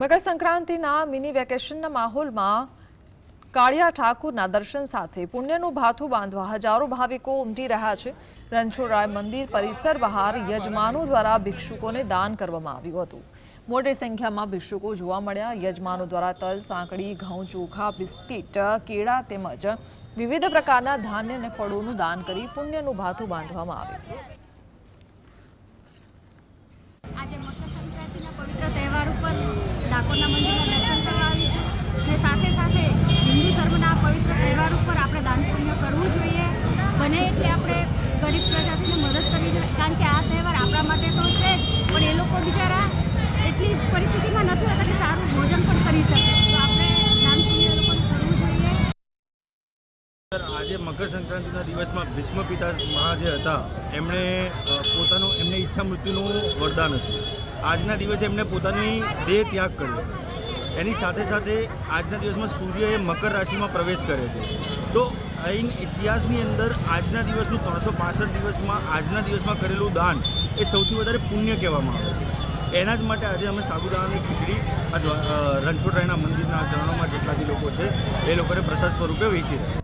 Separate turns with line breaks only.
મકર સંક્રાંતિના mini વેકેશનના માહોલમાં કાળિયા ઠાકુરના દર્શન સાથે પુણ્યનું ભાથું બાંધવા હજારો ભાવિકો ઉમટી રહ્યા છે। રણછોડરાય મંદિર પરિસર બહાર યજમાનો દ્વારા ભિક્ષુકોને દાન કરવામાં આવ્યું હતું। મોટી સંખ્યામાં ભિક્ષુકો જોવા મળ્યા। યજમાનો દ્વારા તલ, સાંકળી, ઘઉં, ચોખા, બિસ્કિટ, કેળા તેમજ વિવિધ પ્રકારના ધાન્ય અને ફળોનું દાન કરી પુણ્યનું ભાથું બાંધવામાં આવ્યું।
આજે મકર સંક્રાંતિના પવિત્ર તહેવાર ઉપર ડાકોરના મંદિરના દર્શન કરવા આવી છું અને સાથે સાથે હિન્દુ ધર્મના પવિત્ર તહેવાર ઉપર આપણે દાન પુણ્ય કરવું જોઈએ। બને એટલે આપણે ગરીબ પ્રજાતિને મદદ કરવી જોઈએ, કારણ કે આ તહેવાર આપણા માટે તો છે જ, પણ એ લોકો બિચારા એટલી પરિસ્થિતિમાં નથી હોતા કે સારું ભોજન પણ કરી શકે, તો આપણે દાન પુણ્ય એ લોકોને કરવું જોઈએ।
આજે મકર સંક્રાંતિના દિવસમાં ભીષ્મ પિતામહ જે હતા એમણે એમને ઈચ્છા મૃત્યુનું વરદાન હતું। આજના દિવસે એમને પોતાની દેહ ત્યાગ કર્યો। એની સાથે સાથે આજના દિવસમાં સૂર્યએ મકર રાશિમાં પ્રવેશ કરે છે। તો અહીં ઇતિહાસની અંદર આજના દિવસનું 365 દિવસમાં આજના દિવસમાં કરેલું દાન એ સૌથી વધારે પુણ્ય કહેવામાં આવે છે। એના જ માટે આજે અમે સાબુદાણાની ખીચડી રણછોડરાયના મંદિરના ચરણોમાં જેટલા બી લોકો છે એ લોકોને પ્રસાદ સ્વરૂપે વેચી રહ્યા છીએ।